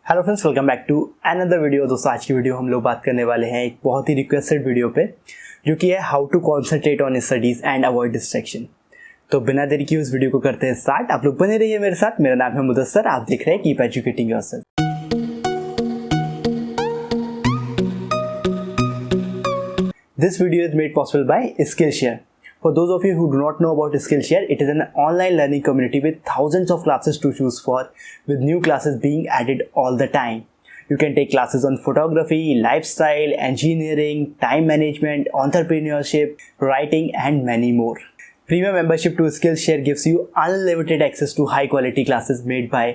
Hello friends, welcome back to another video. दोस्तों, आज की वीडियो हम लोग बात करने वाले हैं एक बहुत ही रिक्वेस्टेड वीडियो पे, जो कि है how to concentrate on studies and avoid distraction. तो बिना देरी की उस वीडियो को करते हैं स्टार्ट। आप लोग बने रहिए मेरे साथ। मेरा नाम है मुदस्सर, आप देख रहे हैं keep educating yourself. This video is made possible by Skillshare. For those of you who do not know about Skillshare, it is an online learning community with thousands of classes to choose for, with new classes being added all the time. You can take classes on photography, lifestyle, engineering, time management, entrepreneurship, writing, and many more. Premium membership to Skillshare gives you unlimited access to high quality classes made by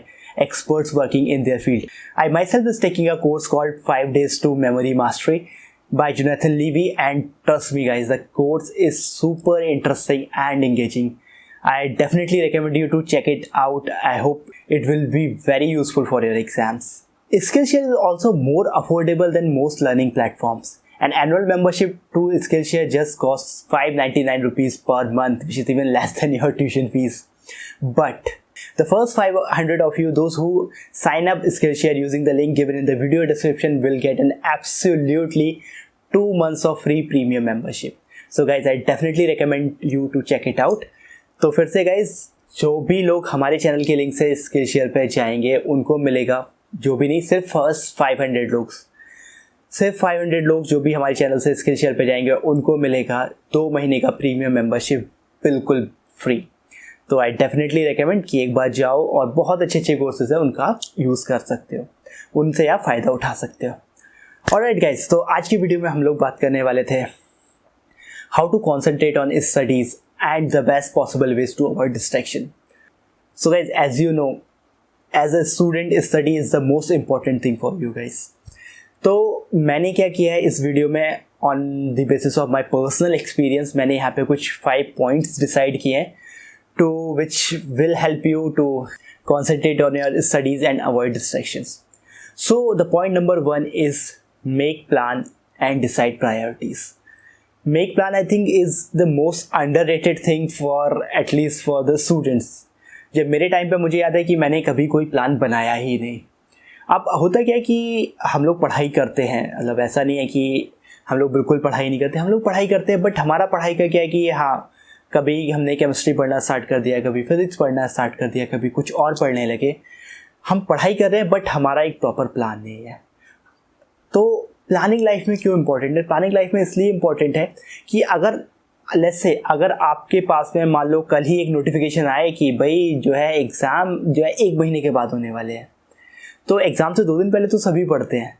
experts working in their field. I myself is taking a course called 5 Days to Memory Mastery by Jonathan Levy, and trust me guys, the course is super interesting and engaging. I definitely recommend you to check it out. I hope it will be very useful for your exams. Skillshare is also more affordable than most learning platforms. An annual membership to Skillshare just costs 599 rupees per month, which is even less than your tuition fees. But the first 500 of you, those who sign up Skillshare using the link given in the video description, will get an absolutely 2 months of free premium membership. So guys, I definitely recommend you to check it out. तो फिर से guys, जो भी लोग हमारे channel के link से Skillshare पे जाएंगे उनको मिलेगा, जो भी नहीं, सिर्फ फर्स्ट 500 लोग जो भी हमारे चैनल से Skillshare पे जाएंगे उनको मिलेगा 2 महीने का प्रीमियम मेंबरशिप बिल्कुल फ्री। तो आई डेफिनेटली रिकमेंड कि एक बार जाओ और बहुत अच्छे कोर्सेज है उनका आप यूज़ कर सकते हो, उनसे आप फ़ायदा उठा सकते हो। ऑलराइट गाइस, तो आज की वीडियो में हम लोग बात करने वाले थे how to concentrate on studies and the best possible ways to avoid distraction. So guys, as you know, as a student study is the most important thing for you guys. तो मैंने क्या किया है इस वीडियो में, on the basis of my personal experience, मैंने यहाँ पे कुछ 5 पॉइंट्स डिसाइड किए हैं to which will help you to concentrate on your studies and avoid distractions. So the point number 1 is make plan and decide priorities. Make plan, I think, is the most underrated thing for at least for the students. जब मेरे time पे मुझे याद है कि मैंने कभी कोई प्लान बनाया ही नहीं। अब होता क्या है कि हम लोग पढ़ाई करते हैं, मतलब ऐसा नहीं है कि हम लोग बिल्कुल पढ़ाई नहीं करते, हम लोग पढ़ाई करते हैं, बट हमारा पढ़ाई का क्या है कि हाँ, कभी हमने केमिस्ट्री पढ़ना स्टार्ट कर दिया, कभी फिजिक्स पढ़ना स्टार्ट कर दिया, कभी कुछ और पढ़ने लगे। हम पढ़ाई कर रहे हैं बट हमारा एक प्रॉपर प्लान नहीं है। तो प्लानिंग लाइफ में क्यों इम्पोर्टेंट है? प्लानिंग लाइफ में इसलिए इम्पोर्टेंट है कि अगर लेट्स से अगर आपके पास में मान लो कल ही एक नोटिफिकेशन आए कि भाई जो है एग्ज़ाम जो है 1 महीने के बाद होने वाले हैं, तो एग्ज़ाम से 2 दिन पहले तो सभी पढ़ते हैं,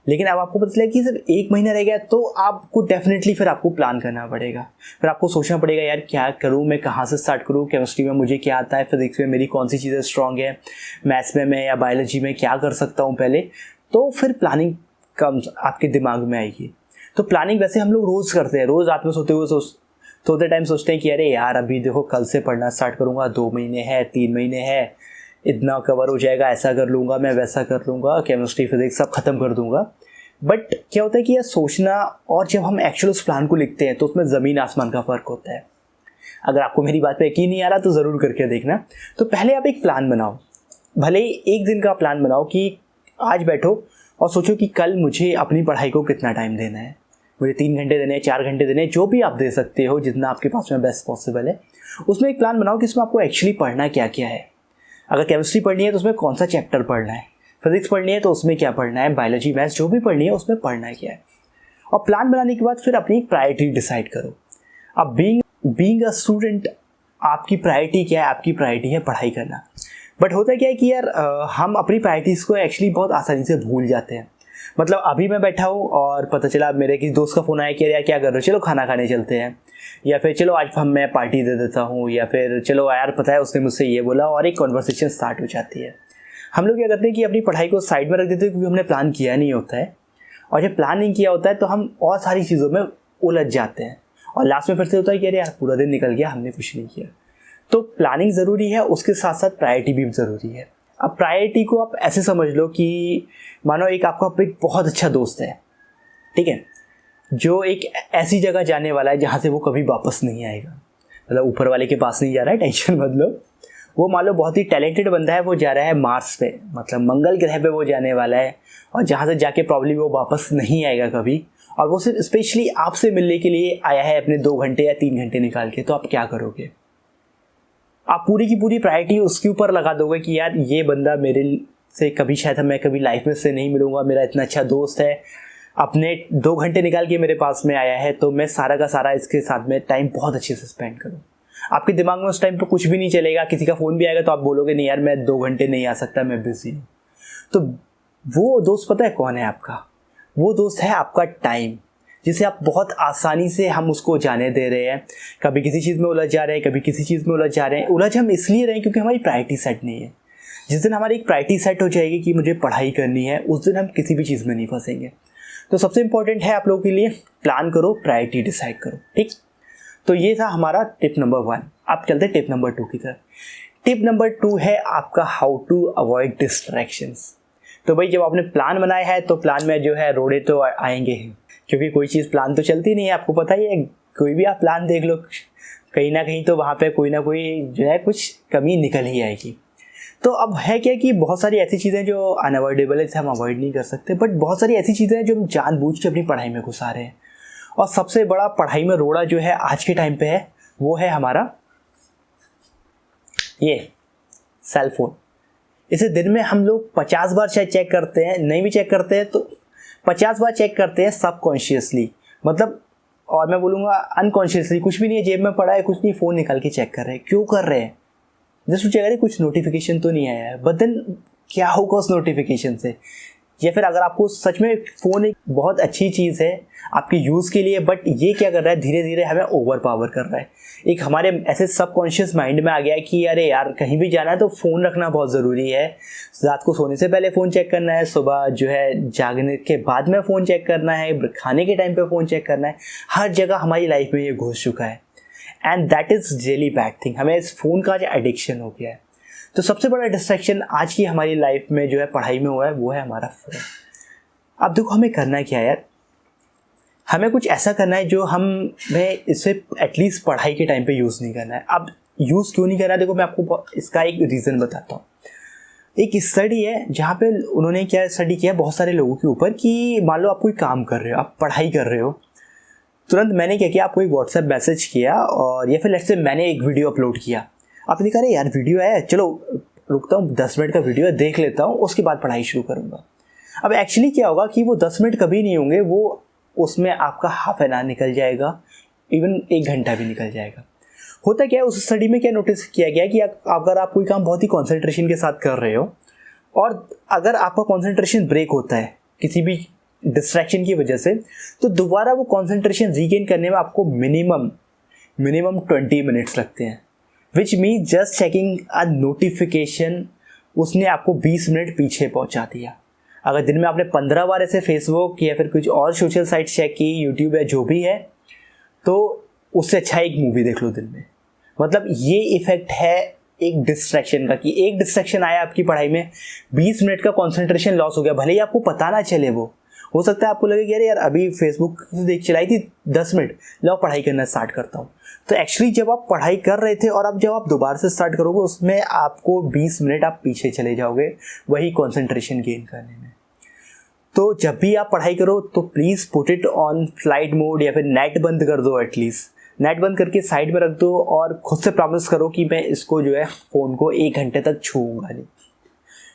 लेकिन अब आपको पता चला कि सिर्फ 1 महीना रह गया, तो आपको डेफिनेटली फिर आपको प्लान करना पड़ेगा। फिर आपको सोचना पड़ेगा, यार क्या करूँ, मैं कहाँ से स्टार्ट करूँ, केमिस्ट्री में मुझे क्या आता है, फिजिक्स में मेरी कौन सी चीज़ें स्ट्रॉन्ग है, मैथ्स में मैं या बायोलॉजी में क्या कर सकता हूँ पहले। तो फिर प्लानिंग कम आपके दिमाग में आएगी। तो प्लानिंग वैसे हम लोग रोज़ करते हैं, रोज़ रात में सोते टाइम सोचते हैं कि अरे यार अभी देखो कल से पढ़ना स्टार्ट करूँगा, 2 महीने है, 3 महीने है, इतना कवर हो जाएगा, ऐसा कर लूँगा, मैं वैसा कर लूँगा, केमिस्ट्री फिजिक्स सब खत्म कर दूँगा। बट क्या होता है कि यह सोचना और जब हम एक्चुअल उस प्लान को लिखते हैं तो उसमें ज़मीन आसमान का फ़र्क होता है। अगर आपको मेरी बात पे यकीन नहीं आ रहा तो ज़रूर करके देखना। तो पहले आप एक प्लान बनाओ, भले ही 1 दिन का प्लान बनाओ कि आज बैठो और सोचो कि कल मुझे अपनी पढ़ाई को कितना टाइम देना है, मुझे 3 घंटे देने हैं, 4 घंटे देने हैं, जो भी आप दे सकते हो, जितना आपके पास में बेस्ट पॉसिबल है। उसमें एक प्लान बनाओ कि इसमें आपको एक्चुअली पढ़ना क्या क्या है। अगर केमिस्ट्री पढ़नी है तो उसमें कौन सा चैप्टर पढ़ना है, फिजिक्स पढ़नी है तो उसमें क्या पढ़ना है, बायोलॉजी मैथ्स जो भी पढ़नी है उसमें पढ़ना है क्या है। और प्लान बनाने के बाद फिर अपनी प्रायोरिटी डिसाइड करो। अब बीइंग अ स्टूडेंट आपकी प्रायोरिटी क्या है? आपकी प्रायोरिटी है पढ़ाई करना। बट होता क्या है कि यार हम अपनी प्रायोरिटीज़ को एक्चुअली बहुत आसानी से भूल जाते हैं। मतलब अभी मैं बैठा हूँ और पता चला मेरे किसी दोस्त का फ़ोन आया कि यार क्या कर रहे हो, चलो खाना खाने चलते हैं, या फिर चलो आज मैं पार्टी दे देता हूँ, या फिर चलो यार पता है उसने मुझसे ये बोला, और एक कॉन्वर्सेशन स्टार्ट हो जाती है। हम लोग क्या करते हैं कि अपनी पढ़ाई को साइड में रख देते हैं क्योंकि हमने प्लान किया नहीं होता है, और जब प्लान नहीं किया होता है तो हम और सारी चीज़ों में उलझ जाते हैं, और लास्ट में फिर से होता है कि अरे यार पूरा दिन निकल गया, हमने कुछ नहीं किया। तो प्लानिंग ज़रूरी है, उसके साथ साथ प्रायोरिटी भी ज़रूरी है। अब प्रायोरिटी को आप ऐसे समझ लो कि मानो एक आपका एक बहुत अच्छा दोस्त है, ठीक है, जो एक ऐसी जगह जाने वाला है जहाँ से वो कभी वापस नहीं आएगा, मतलब ऊपर वाले के पास नहीं जा रहा है, टेंशन मत लो, वो मान लो बहुत ही टैलेंटेड बंदा है, वो जा रहा है मार्स पे, मतलब मंगल ग्रह पे वो जाने वाला है, और जहाँ से जाके प्रॉब्लम वो वापस नहीं आएगा कभी, और वो सिर्फ स्पेशली आपसे मिलने के लिए आया है अपने 2 घंटे या 3 घंटे निकाल के, तो आप क्या करोगे? आप पूरी की पूरी प्रायोरिटी उसके ऊपर लगा दोगे कि यार ये बंदा मेरे से कभी शायद मैं कभी लाइफ में से नहीं मिलूंगा, मेरा इतना अच्छा दोस्त है, अपने 2 घंटे निकाल के मेरे पास में आया है, तो मैं सारा का सारा इसके साथ में टाइम बहुत अच्छे से स्पेंड करूँ। आपके दिमाग में उस टाइम पर कुछ भी नहीं चलेगा, किसी का फ़ोन भी आएगा तो आप बोलोगे नहीं यार मैं 2 घंटे नहीं आ सकता, मैं बिजी हूँ। तो वो दोस्त पता है कौन है आपका? वो दोस्त है आपका टाइम, जिसे आप बहुत आसानी से हम उसको जाने दे रहे हैं। कभी किसी चीज़ में उलझ जा रहे हैं, कभी किसी चीज़ में उलझ जा रहे हैं। उलझ हम इसलिए रहे हैं क्योंकि हमारी प्रायोरिटी सेट नहीं है। जिस दिन हमारी एक प्रायोरिटी सेट हो जाएगी कि मुझे पढ़ाई करनी है, उस दिन हम किसी भी चीज़ में नहीं फंसेंगे। तो सबसे इंपॉर्टेंट है आप लोगों के लिए, प्लान करो, प्रायोरिटी डिसाइड करो, ठीक। तो ये था हमारा टिप नंबर 1। अब चलते टिप नंबर 2 की तरफ। टिप नंबर 2 है आपका हाउ टू अवॉइड डिस्ट्रैक्शंस। तो भाई जब आपने प्लान बनाया है तो प्लान में जो है रोड़े तो आएंगे ही, क्योंकि कोई चीज़ प्लान तो चलती नहीं है, आपको पता ही है। कोई भी आप प्लान देख लो, कहीं ना कहीं तो वहाँ पे कोई ना कोई जो है कुछ कमी निकल ही आएगी। तो अब है क्या कि बहुत सारी ऐसी चीज़ें जो अनअवॉइडेबल है, हम अवॉइड नहीं कर सकते, बट बहुत सारी ऐसी चीज़ें हैं जो हम जानबूझ के अपनी पढ़ाई में घुसा रहे हैं। और सबसे बड़ा पढ़ाई में रोड़ा जो है आज के टाइम पे है, वो है हमारा ये सेल फोन। इसे दिन में हम लोग 50 बार शायद चेक करते हैं, नहीं भी चेक करते हैं तो 50 बार चेक करते हैं सबकॉन्शियसली, मतलब, और मैं बोलूँगा अनकॉन्शियसली। कुछ भी नहीं है, जेब में पड़ा है, कुछ नहीं, फ़ोन निकाल के चेक कर रहे हैं। क्यों कर रहे हैं? जस्ट सोचिए अगर कुछ नोटिफिकेशन तो नहीं आया है, बट देन क्या होगा उस नोटिफिकेशन से? या फिर अगर आपको सच में फ़ोन एक बहुत अच्छी चीज़ है आपके यूज़ के लिए, बट ये क्या कर रहा है, धीरे धीरे हमें ओवर पावर कर रहा है। एक हमारे ऐसे सबकॉन्शियस माइंड में आ गया है कि अरे यार कहीं भी जाना है तो फ़ोन रखना बहुत ज़रूरी है। रात को सोने से पहले फ़ोन चेक करना है, सुबह जो है जागने के बाद में फ़ोन चेक करना है, खाने के टाइम पे फ़ोन चेक करना है। हर जगह हमारी लाइफ में ये घुस चुका है, and that is really bad thing. हमें इस फ़ोन का जो एडिक्शन हो गया है। तो सबसे बड़ा डिस्ट्रैक्शन आज की हमारी लाइफ में जो है पढ़ाई में हुआ है, वो है हमारा फ़ोन। अब देखो हमें करना क्या है यार, हमें कुछ ऐसा करना है जो हमें इसे एटलीस्ट पढ़ाई के टाइम पे यूज़ नहीं करना है। अब यूज़ क्यों नहीं करना है, देखो मैं आपको इसका एक रीज़न बताता हूँ। एक स्टडी है जहाँ पे उन्होंने क्या स्टडी किया बहुत सारे लोगों के ऊपर कि मान लो आप कोई काम कर रहे हो, आप पढ़ाई कर रहे हो, तुरंत मैंने क्या किया, आपको एक व्हाट्सएप मैसेज किया, और या फिर लेट्स से मैंने एक वीडियो अपलोड किया। आपने कहा अरे यार वीडियो है, चलो रुकता हूँ, 10 मिनट का वीडियो है, देख लेता हूँ, उसके बाद पढ़ाई शुरू करूँगा। अब एक्चुअली क्या होगा कि वो 10 मिनट कभी नहीं होंगे, वो उसमें आपका हाफ एन आवर निकल जाएगा, इवन 1 घंटा भी निकल जाएगा। होता क्या है, उस स्टडी में क्या नोटिस किया गया कि अगर आप कोई काम बहुत ही कॉन्सेंट्रेशन के साथ कर रहे हो, और अगर आपका कॉन्सेंट्रेशन ब्रेक होता है किसी भी डिस्ट्रैक्शन की वजह से, तो दोबारा वो कॉन्सेंट्रेशन रीगेन करने में आपको मिनिमम 20 मिनट्स लगते हैं। Which means just checking a notification उसने आपको 20 मिनट पीछे पहुंचा दिया। अगर दिन में आपने 15 बार ऐसे फेसबुक या फिर कुछ और सोशल साइट चेक की, यूट्यूब या जो भी है, तो उससे अच्छा एक मूवी देख लो दिन में। मतलब ये इफेक्ट है एक डिस्ट्रैक्शन का, कि एक डिस्ट्रैक्शन आया आपकी पढ़ाई में, 20 मिनट का कॉन्सेंट्रेशन लॉस हो गया। भले ही आपको पता ना चले, वो हो सकता है आपको लगे कि अरे यार अभी फेसबुक देख चलाई थी 10 मिनट, लो पढ़ाई करना स्टार्ट करता हूँ। तो एक्चुअली जब आप पढ़ाई कर रहे थे और अब जब आप दोबारा से स्टार्ट करोगे, उसमें आपको 20 मिनट आप पीछे चले जाओगे वही कॉन्सेंट्रेशन गेन करने में। तो जब भी आप पढ़ाई करो तो please put it on flight mode, या फिर नेट बंद कर दो, एटलीस्ट नेट बंद करके साइड में रख दो, और खुद से प्रॉमिस करो कि मैं इसको जो है फ़ोन को 1 घंटे तक छूऊंगा नहीं।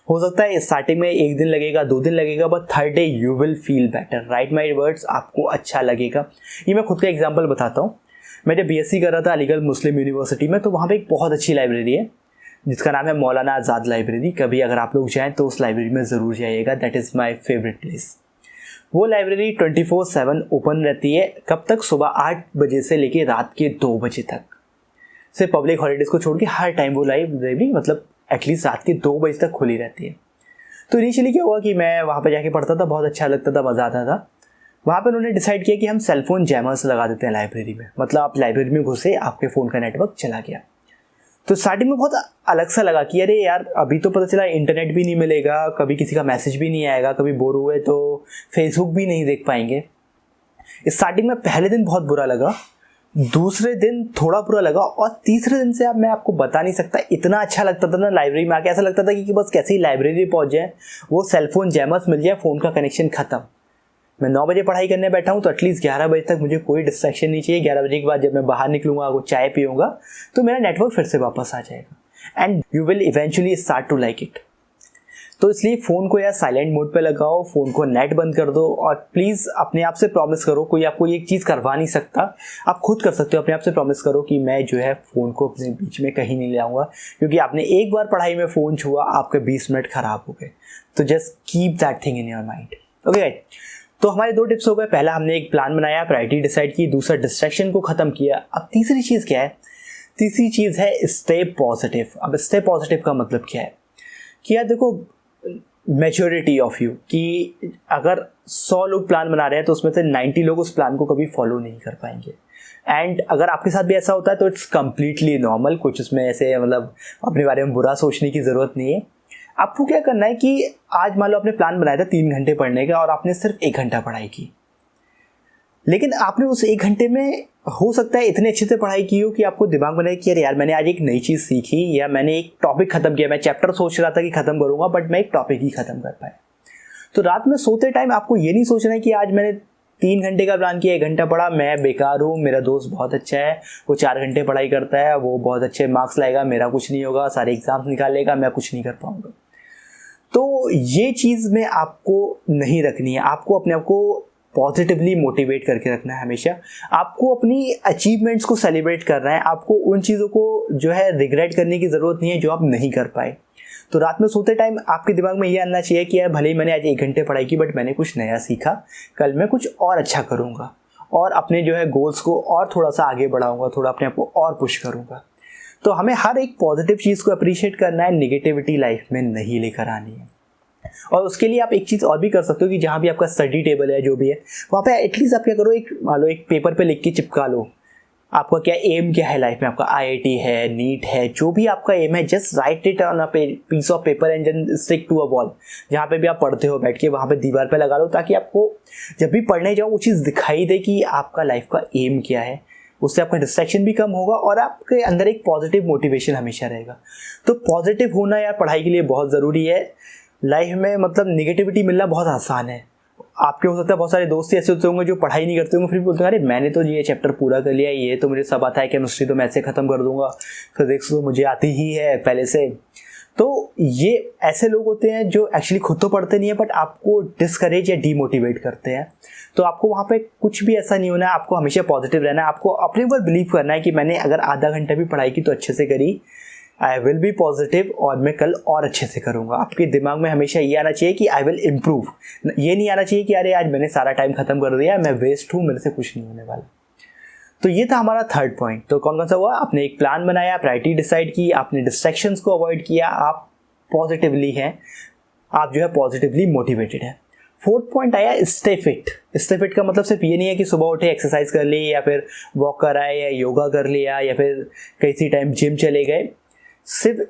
हो सकता है स्टार्टिंग में 1 दिन लगेगा, 2 दिन लगेगा, but third day you will feel better. Right my words, आपको अच्छा लगेगा। ये मैं खुद का एग्जाम्पल बताता हूँ। मैं जब BSc कर रहा था अलीगढ़ मुस्लिम यूनिवर्सिटी में, तो वहाँ पे एक बहुत अच्छी लाइब्रेरी है जिसका नाम है मौलाना आज़ाद लाइब्रेरी। कभी अगर आप लोग जाएँ तो उस लाइब्रेरी में ज़रूर जाइएगा, that is my favourite place. वो लाइब्रेरी 24/7 ओपन रहती है। कब तक? सुबह 8 बजे से लेके रात के 2 बजे तक। सिर्फ पब्लिक हॉलीडेज़ को छोड़ के हर टाइम वो लाइब्रेरी मतलब एटलीस्ट रात के 2 बजे तक खुली रहती है। तो इनिशियली क्या हुआ कि मैं वहाँ पे जाके पढ़ता था, बहुत अच्छा लगता था, मज़ा आता था। वहाँ पे उन्होंने डिसाइड किया कि हम सेलफोन जैमर्स लगा देते हैं लाइब्रेरी में। मतलब आप लाइब्रेरी में घुसे, आपके फ़ोन का नेटवर्क चला गया। तो स्टार्टिंग में बहुत अलग सा लगा कि अरे यार अभी तो पता चला इंटरनेट भी नहीं मिलेगा, कभी किसी का मैसेज भी नहीं आएगा, कभी बोर हुए तो फेसबुक भी नहीं देख पाएंगे। स्टार्टिंग में पहले दिन बहुत बुरा लगा, दूसरे दिन थोड़ा बुरा लगा और तीसरे दिन से अब मैं आपको बता नहीं सकता, इतना अच्छा लगता था ना लाइब्रेरी में आके, ऐसा लगता था कि बस कैसे ही लाइब्रेरी पहुंच जाए, वो सेलफोन जैमर्स मिल जाए, फ़ोन का कनेक्शन ख़त्म। मैं 9 बजे पढ़ाई करने बैठा हूँ तो एटलीस्ट 11 बजे तक मुझे कोई डिस्ट्रैक्शन नहीं चाहिए। 11 बजे के बाद जब मैं बाहर निकलूँगा, वो चाय पीऊँगा, तो मेरा नेटवर्क फिर से वापस आ जाएगा and you will eventually start to like it. तो इसलिए फ़ोन को या साइलेंट मोड पे लगाओ, फ़ोन को नेट बंद कर दो और प्लीज़ अपने आप से प्रॉमिस करो, कोई आपको ये चीज़ करवा नहीं सकता, आप खुद कर सकते हो। अपने आप से प्रॉमिस करो कि मैं जो है फ़ोन को अपने बीच में कहीं नहीं ले आऊँगा, क्योंकि आपने एक बार पढ़ाई में फ़ोन छुआ, आपके 20 मिनट ख़राब हो गए। तो just keep that thing in your mind. Okay, तो हमारे 2 टिप्स हो गए। पहला, हमने एक प्लान बनाया, प्रायोरिटी डिसाइड की। दूसरा, डिस्ट्रैक्शन को ख़त्म किया। अब तीसरी चीज़ क्या है? तीसरी चीज़ है स्टे पॉजिटिव। अब स्टे पॉजिटिव का मतलब क्या है कि यार देखो, मैच्योरिटी ऑफ यू, कि अगर 100 लोग प्लान बना रहे हैं तो उसमें से 90 लोग उस प्लान को कभी फॉलो नहीं कर पाएंगे। एंड अगर आपके साथ भी ऐसा होता है तो इट्स कम्प्लीटली नॉर्मल, कुछ उसमें ऐसे मतलब अपने बारे में बुरा सोचने की ज़रूरत नहीं है। आपको क्या करना है कि आज मान लो आपने प्लान बनाया था 3 घंटे पढ़ने का और आपने सिर्फ 1 घंटा पढ़ाई की, लेकिन आपने उस 1 घंटे में हो सकता है इतने अच्छे से पढ़ाई की हो कि आपको दिमाग में कि अरे यार मैंने आज एक नई चीज़ सीखी, या मैंने एक टॉपिक ख़त्म किया। मैं चैप्टर सोच रहा था कि ख़त्म करूँगा, बट मैं एक टॉपिक ही ख़त्म कर पाया। तो रात में सोते टाइम आपको ये नहीं सोचना है कि आज मैंने 3 घंटे का प्लान किया, 1 घंटा पढ़ा, मैं बेकार हूँ, मेरा दोस्त बहुत अच्छा है, वो 4 घंटे पढ़ाई करता है, वो बहुत अच्छे मार्क्स लाएगा, मेरा कुछ नहीं होगा, सारे एग्जाम्स निकालेगा, मैं कुछ नहीं कर पाऊँगा। तो ये चीज़ में आपको नहीं रखनी है। आपको अपने आप को पॉजिटिवली मोटिवेट करके रखना है हमेशा। आपको अपनी अचीवमेंट्स को सेलिब्रेट करना है। आपको उन चीज़ों को जो है रिग्रेट करने की ज़रूरत नहीं है जो आप नहीं कर पाए। तो रात में सोते टाइम आपके दिमाग में ये आना चाहिए कि यार भले ही मैंने आज 1 घंटे पढ़ाई की, बट मैंने कुछ नया सीखा, कल मैं कुछ और अच्छा करूँगा और अपने जो है गोल्स को और थोड़ा सा आगे बढ़ाऊँगा, थोड़ा अपने आप को और पुश करूँगा। तो हमें हर एक पॉजिटिव चीज़ को अप्रिशिएट करना है, निगेटिविटी लाइफ में नहीं लेकर आनी है। और उसके लिए आप एक चीज़ और भी कर सकते हो कि जहाँ भी आपका स्टडी टेबल है, जो भी है, वहाँ पे एटलीस्ट आप क्या करो, एक मान लो एक पेपर पे लिख के चिपका लो, आपका क्या एम क्या है लाइफ में। आपका IIT है, नीट है, जो भी आपका एम है, just write it on a piece of paper and then stick to a wall. जहाँ पे भी आप पढ़ते हो बैठ के, वहाँ पे दीवार पे लगा लो, ताकि आपको जब भी पढ़ने जाओ वो चीज़ दिखाई दे कि आपका लाइफ का एम क्या है। उससे आपका डिस्ट्रैक्शन भी कम होगा और आपके अंदर एक पॉजिटिव मोटिवेशन हमेशा रहेगा। तो पॉजिटिव होना यार पढ़ाई के लिए बहुत ज़रूरी है लाइफ में। मतलब निगेटिविटी मिलना बहुत आसान है। आपके हो सकता है बहुत सारे दोस्त ऐसे होते होंगे जो पढ़ाई नहीं करते होंगे, फिर बोलते हैं अरे मैंने तो ये चैप्टर पूरा कर लिया, ये तो मुझे सब आता है, केमिस्ट्री तो मैं ऐसे ख़त्म कर दूंगा, फिजिक्स तो मुझे आती ही है पहले से। तो ये ऐसे लोग होते हैं जो एक्चुअली खुद तो पढ़ते नहीं है, बट आपको डिस्करेज या डीमोटिवेट करते हैं। तो आपको वहाँ पे कुछ भी ऐसा नहीं होना है। आपको हमेशा पॉजिटिव रहना है। आपको अपने ऊपर बिलीव करना है कि मैंने अगर आधा घंटा भी पढ़ाई की तो अच्छे से करी, आई विल बी पॉजिटिव और मैं कल और अच्छे से करूँगा। आपके दिमाग में हमेशा ये आना चाहिए कि आई विल इम्प्रूव। ये नहीं आना चाहिए कि अरे आज मैंने सारा टाइम ख़त्म कर दिया, मैं वेस्ट हूँ, मेरे से कुछ नहीं होने वाला। तो ये था हमारा 3rd पॉइंट। तो कौन कौन सा हुआ? आपने एक प्लान बनाया, प्रायोरिटी डिसाइड की, आपने डिस्ट्रैक्शंस को अवॉइड किया, आप पॉजिटिवली हैं, आप जो है पॉजिटिवली मोटिवेटेड है। 4th पॉइंट आया स्टे फिट। स्टे फिट का मतलब सिर्फ ये नहीं है कि सुबह उठे एक्सरसाइज कर ली, या फिर वॉक कर आए, या योगा कर लिया, या फिर किसी टाइम जिम चले गए। सिर्फ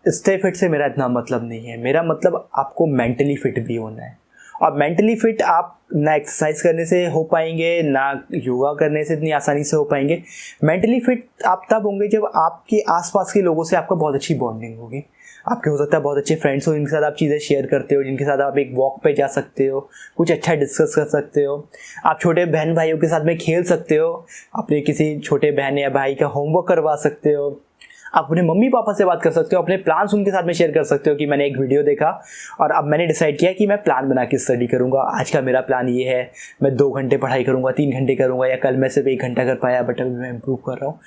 स्टे फिट से मेरा इतना मतलब नहीं है। मेरा मतलब आपको मेंटली फिट भी होना है। और मेंटली फिट आप ना एक्सरसाइज करने से हो पाएंगे, ना योगा करने से इतनी आसानी से हो पाएंगे। मेंटली फिट आप तब होंगे जब आपके आसपास के लोगों से आपका बहुत अच्छी बॉन्डिंग होगी। आपके हो सकता है बहुत अच्छे फ्रेंड्स हो जिनके साथ आप चीज़ें शेयर करते हो, जिनके साथ आप एक वॉक पे जा सकते हो, कुछ अच्छा डिस्कस कर सकते हो। आप छोटे बहन भाइयों के साथ में खेल सकते हो, अपने किसी छोटे बहन या भाई का होमवर्क करवा सकते हो, आप अपने मम्मी पापा से बात कर सकते हो, अपने प्लान्स उनके साथ में शेयर कर सकते हो कि मैंने एक वीडियो देखा और अब मैंने डिसाइड किया कि मैं प्लान बना के स्टडी करूँगा। आज का मेरा प्लान ये है, मैं 2 घंटे पढ़ाई करूँगा, 3 घंटे करूँगा, या कल मैं सिर्फ 1 घंटा कर पाया बट अभी मैं इम्प्रूव कर रहा हूँ।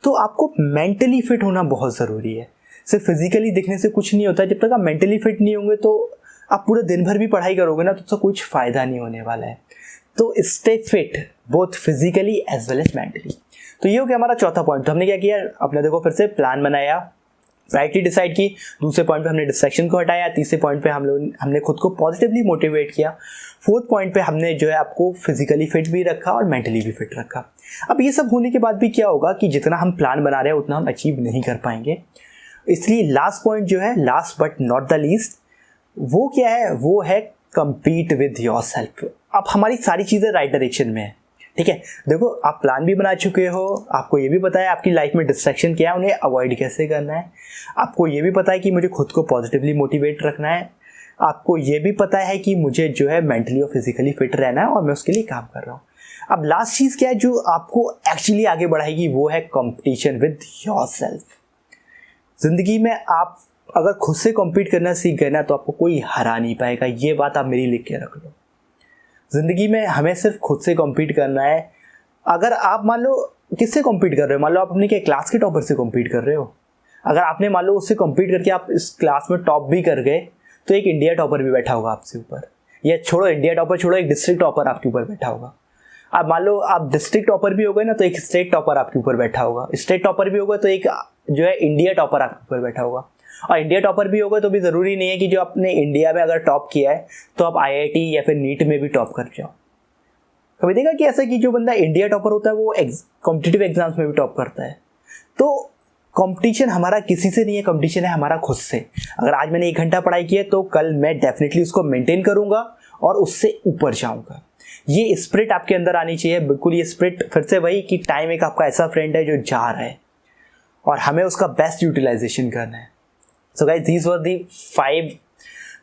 तो आपको मेंटली फिट होना बहुत ज़रूरी है। सिर्फ फिजिकली दिखने से कुछ नहीं होता। जब तक आप मेंटली फिट नहीं होंगे तो आप पूरे दिन भर भी पढ़ाई करोगे ना तो उसका कुछ फ़ायदा नहीं होने वाला है। तो stay fit both physically as well as mentally. तो ये हो गया हमारा 4था पॉइंट। तो हमने क्या किया, अपने देखो फिर से प्लान बनाया, प्रायोरिटी डिसाइड की, दूसरे पॉइंट पे हमने डिस्ट्रैक्शन को हटाया, तीसरे पॉइंट पे हमने खुद को पॉजिटिवली मोटिवेट किया, 4th पॉइंट पे हमने जो है आपको फिजिकली फिट भी रखा और मेंटली भी फिट रखा। अब ये सब होने के बाद भी क्या होगा कि जितना हम प्लान बना रहे हैं उतना हम अचीव नहीं कर पाएंगे। इसलिए लास्ट पॉइंट जो है, last but not the least, वो क्या है, वो है कम्पीट विद योर सेल्फ। अब हमारी सारी चीज़ें राइट डायरेक्शन में है, ठीक है। देखो आप प्लान भी बना चुके हो, आपको ये भी पता है आपकी लाइफ में डिस्ट्रैक्शन क्या है, उन्हें अवॉइड कैसे करना है, आपको ये भी पता है कि मुझे खुद को पॉजिटिवली मोटिवेट रखना है, आपको ये भी पता है कि मुझे जो है मेंटली और फिजिकली फिट रहना है और मैं उसके लिए काम कर रहा हूँ। अब लास्ट चीज़ क्या है जो आपको एक्चुअली आगे बढ़ाएगी, वो है कंपटीशन विद योरसेल्फ। जिंदगी में आप अगर खुद से कॉम्पीट करना सीख गए ना तो आपको कोई हरा नहीं पाएगा, ये बात आप मेरी लिख के रख लो। जिंदगी में हमें सिर्फ खुद से कॉम्पीट करना है। अगर आप मान लो किससे कॉम्पीट कर रहे हो, मान लो आप अपने क्या क्लास के टॉपर से कॉम्पीट कर रहे हो, अगर आपने मान लो उससे कॉम्पीट करके आप इस क्लास में टॉप भी कर गए तो एक इंडिया टॉपर भी बैठा होगा आपसे ऊपर, या छोड़ो इंडिया टॉपर छोड़ो, एक डिस्ट्रिक्ट टॉपर आपके ऊपर बैठा होगा। अब मान लो आप डिस्ट्रिक्ट टॉपर भी हो गए ना तो एक स्टेट टॉपर आपके ऊपर बैठा होगा, स्टेट टॉपर भी होगा तो एक जो है इंडिया टॉपर आपके ऊपर बैठा होगा, और इंडिया टॉपर भी होगा तो भी ज़रूरी नहीं है कि जो आपने इंडिया में अगर टॉप किया है तो आप IIT या फिर नीट में भी टॉप कर जाओ। कभी देखा कि ऐसा कि जो बंदा इंडिया टॉपर होता है वो कॉम्पिटिटिव एग्जाम्स में भी टॉप करता है। तो कंपटीशन हमारा किसी से नहीं है, कंपटीशन है हमारा खुद से। अगर आज मैंने 1 घंटा पढ़ाई की है तो कल मैं डेफिनेटली उसको मेंटेन करूंगा और उससे ऊपर जाऊंगा। ये स्पिरिट आपके अंदर आनी चाहिए, बिल्कुल ये स्पिरिट। फिर से वही कि टाइम एक आपका ऐसा फ्रेंड है जो जा रहा है और हमें उसका बेस्ट यूटिलाइजेशन करना है। So guys these were the 5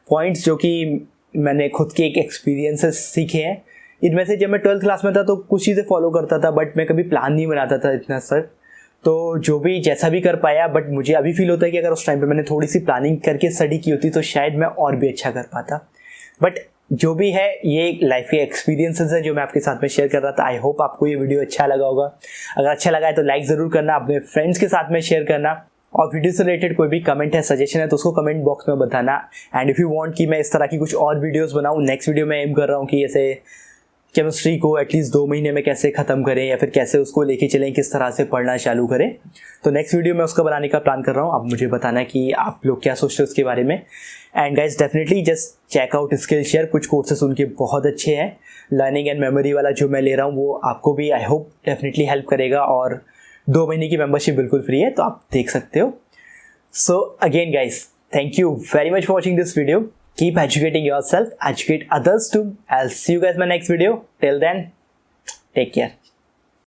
points जो कि मैंने खुद के एक एक्सपीरियंसेस सीखे हैं। इनमें से जब मैं 12th क्लास में था तो कुछ चीज़ें फॉलो करता था, बट मैं कभी प्लान नहीं बनाता था इतना सर। तो जो भी जैसा भी कर पाया, बट मुझे अभी फील होता है कि अगर उस टाइम पे मैंने थोड़ी सी प्लानिंग करके स्टडी की होती तो शायद मैं और भी अच्छा कर पाता। बट जो भी है ये लाइफ के एक्सपीरियंसेस है जो मैं आपके साथ में शेयर कर रहा था। आई होप आपको ये वीडियो अच्छा लगा होगा। अगर अच्छा लगा है तो लाइक ज़रूर करना, अपने फ्रेंड्स के साथ में शेयर करना, और वीडियो से रिलेटेड कोई भी कमेंट है, सजेशन है तो उसको कमेंट बॉक्स में बताना। एंड इफ़ यू वांट कि मैं इस तरह की कुछ और वीडियोस बनाऊं, नेक्स्ट वीडियो में एम कर रहा हूं कि ऐसे केमिस्ट्री को एटलीस्ट 2 महीने में कैसे ख़त्म करें या फिर कैसे उसको लेके चलें, किस तरह से पढ़ना चालू करें। तो नेक्स्ट वीडियो में उसका बनाने का प्लान कर रहा हूँ। अब मुझे बताना कि आप लोग क्या सोचते हो उसके बारे में। And guys definitely just check out Skillshare शेयर, कुछ कोर्सेस उनके बहुत अच्छे हैं। लर्निंग एंड मेमोरी वाला जो मैं ले रहा हूँ वो आपको भी आई होप डेफिनेटली हेल्प करेगा, और 2 महीने की मेंबरशिप बिल्कुल फ्री है, तो आप देख सकते हो। So again guys, thank you very much for watching this video. Keep educating yourself, educate others too. I'll see you guys in my next video. Till then, take care.